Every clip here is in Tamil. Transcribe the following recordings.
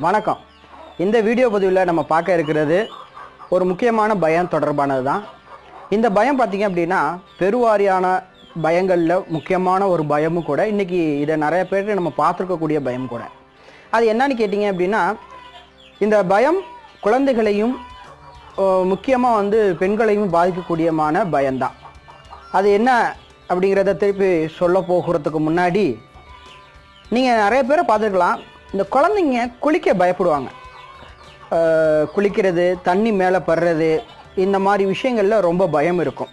வணக்கம். இந்த வீடியோ பதிவில் நம்ம பார்க்க இருக்கிறது ஒரு முக்கியமான பயம் தொடர்பானது தான். இந்த பயம் பார்த்திங்க அப்படின்னா பெருவாரியான பயங்களில் முக்கியமான ஒரு பயமும் கூட. இன்றைக்கி இதை நிறைய பேருக்கு நம்ம பார்த்துருக்கக்கூடிய பயம் கூட. அது என்னன்னு கேட்டிங்க அப்படின்னா, இந்த பயம் குழந்தைகளையும் முக்கியமாக பெண்களையும் பாதிக்கக்கூடியமான பயம்தான். அது என்ன அப்படிங்கிறத திருப்பி சொல்ல போகிறதுக்கு முன்னாடி நீங்கள் நிறைய பேரை பார்த்துருக்கலாம். இந்த குழந்தைங்க குளிக்க பயப்படுவாங்க. குளிக்கிறது, தண்ணி மேலே படுறது, இந்த மாதிரி விஷயங்களில் ரொம்ப பயம் இருக்கும்.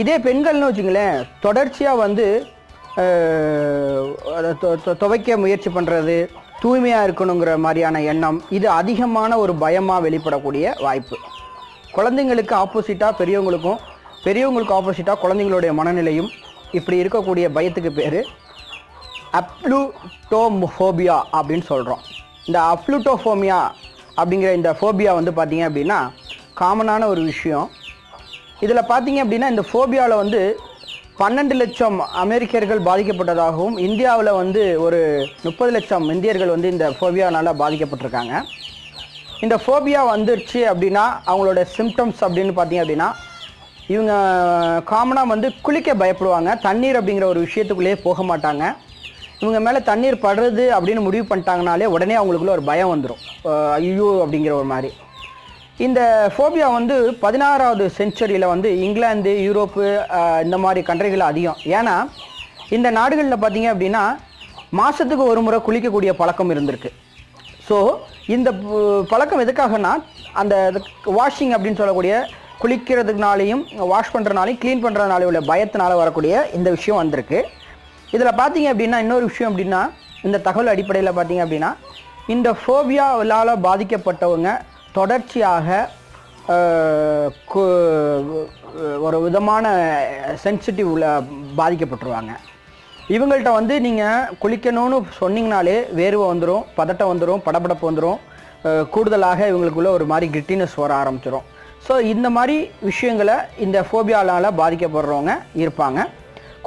இதே பெண்கள்னு வச்சுங்களேன், தொடர்ச்சியாக துவைக்க முயற்சி பண்ணுறது, தூய்மையாக இருக்கணுங்கிற மாதிரியான எண்ணம், இது அதிகமான ஒரு பயமாக வெளிப்படக்கூடிய வாய்ப்பு. குழந்தைங்களுக்கு ஆப்போசிட்டாக பெரியவங்களுக்கு ஆப்போசிட்டாக குழந்தைங்களுடைய மனநிலையும் இப்படி இருக்கக்கூடிய பயத்துக்கு பேர் அப்ளூட்டோஃபோபியா அப்படின்னு சொல்கிறோம். இந்த அப்ளூட்டோஃபோமியா அப்படிங்கிற இந்த ஃபோபியா பார்த்திங்க அப்படின்னா காமனான ஒரு விஷயம். இதில் பார்த்திங்க அப்படின்னா இந்த ஃபோபியாவில் 12 லட்சம் அமெரிக்கர்கள் பாதிக்கப்பட்டதாகவும், இந்தியாவில் ஒரு 30 லட்சம் இந்தியர்கள் இந்த ஃபோபியானால் பாதிக்கப்பட்டிருக்காங்க. இந்த ஃபோபியா வந்துருச்சு அப்படின்னா அவங்களோட சிம்டம்ஸ் அப்படின்னு பார்த்திங்க அப்படின்னா, இவங்க காமனாக குளிக்க பயப்படுவாங்க. தண்ணீர் அப்படிங்கிற ஒரு விஷயத்துக்குள்ளேயே போக மாட்டாங்க. இவங்க மேலே தண்ணீர் படுறது அப்படின்னு முடிவு பண்ணிட்டாங்கனாலே உடனே அவங்களுக்குள்ள ஒரு பயம் வந்துடும். ஐயோ அப்படிங்கிற ஒரு மாதிரி. இந்த ஃபோபியா 16வது செஞ்சுரியில் இங்கிலாந்து, யூரோப்பு, இந்த மாதிரி கண்ட்ரிகள் அதிகம். ஏன்னா இந்த நாடுகளில் பார்த்திங்க அப்படின்னா மாதத்துக்கு ஒரு முறை குளிக்கக்கூடிய பழக்கம் இருந்திருக்கு. ஸோ இந்த பழக்கம் எதுக்காகனா, அந்த வாஷிங் அப்படின்னு சொல்லக்கூடிய குளிக்கிறதுனாலையும் வாஷ் பண்ணுறதுனாலையும் க்ளீன் பண்ணுறதுனாலையும் உள்ள பயத்தினால வரக்கூடிய இந்த விஷயம் வந்திருக்கு. இதில் பார்த்தீங்க அப்படின்னா இன்னொரு விஷயம் அப்படின்னா, இந்த தகவல் அடிப்படையில் பார்த்தீங்க அப்படின்னா, இந்த ஃபோபியாவால் பாதிக்கப்பட்டவங்க தொடர்ச்சியாக ஒரு விதமான சென்சிட்டிவில் பாதிக்கப்பட்டுருவாங்க. இவங்கள்ட்ட நீங்கள் குளிக்கணும்னு சொன்னீங்கனாலே வேர்வை வந்துடும், பதட்டம் வந்துடும், படபடப்பு வந்துடும், கூடுதலாக இவங்களுக்குள்ள ஒரு மாதிரி கிரிட்டினஸ் வர ஆரம்பிச்சிடும். ஸோ இந்த மாதிரி விஷயங்களை இந்த ஃபோபியாவால் பாதிக்கப்படுறவங்க இருப்பாங்க.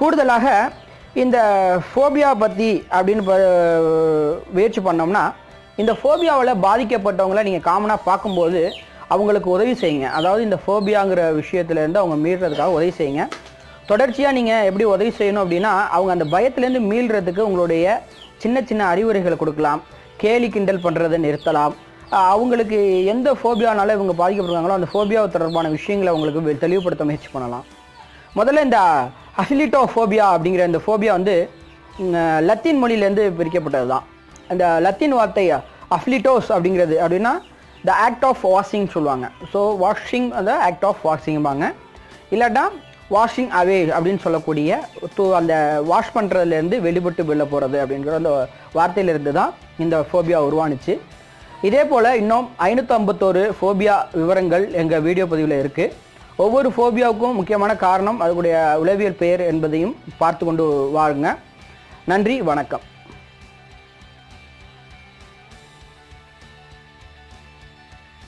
கூடுதலாக இந்த ஃபோபியா பற்றி அப்படின்னு முயற்சி பண்ணோம்னா, இந்த ஃபோபியாவில் பாதிக்கப்பட்டவங்களை நீங்கள் காமனாக பார்க்கும்போது அவங்களுக்கு உதவி செய்யுங்க. அதாவது இந்த ஃபோபியாங்கிற விஷயத்துலேருந்து அவங்க மீள்றதுக்காக உதவி செய்யுங்க. தொடர்ச்சியாக நீங்கள் எப்படி உதவி செய்யணும் அப்படின்னா, அவங்க அந்த பயத்துலேருந்து மீள்றதுக்கு உங்களுடைய சின்ன சின்ன அறிவுரைகளை கொடுக்கலாம். கேலி கிண்டல் பண்ணுறதை நிறுத்தலாம். அவங்களுக்கு எந்த ஃபோபியானால இவங்க பாதிக்கப்படுறாங்களோ அந்த ஃபோபியாவை தொடர்பான விஷயங்களை அவங்களுக்கு தெளிவுபடுத்த முயற்சி பண்ணலாம். முதல்ல இந்த அஃபிலிட்டோஃபோபியா அப்படிங்கிற இந்த ஃபோபியா லத்தீன் மொழியிலேருந்து பிரிக்கப்பட்டது தான். அந்த லத்தீன் வார்த்தை அஃபிலிட்டோஸ் அப்படிங்கிறது அப்படின்னா த ஆக்ட் ஆஃப் வாஷிங் சொல்லுவாங்க. ஸோ வாஷிங் அந்த ஆக்ட் ஆஃப் வாஷிங்பாங்க. இல்லாட்டா வாஷிங் அவே அப்படின்னு சொல்லக்கூடிய அந்த வாஷ் பண்ணுறதுலேருந்து வெளிப்பட்டு வெளில போகிறது அப்படிங்கிற அந்த வார்த்தையிலிருந்து தான் இந்த ஃபோபியா உருவானுச்சு. இதே போல் இன்னும் 551 ஃபோபியா விவரங்கள் எங்கள் வீடியோ பதிவில் இருக்குது. ஒவ்வொரு ஃபோபியாவுக்கும் முக்கியமான காரணம், அதனுடைய உளவியல் பெயர் என்பதையும் பார்த்து கொண்டு வாருங்க. நன்றி, வணக்கம்.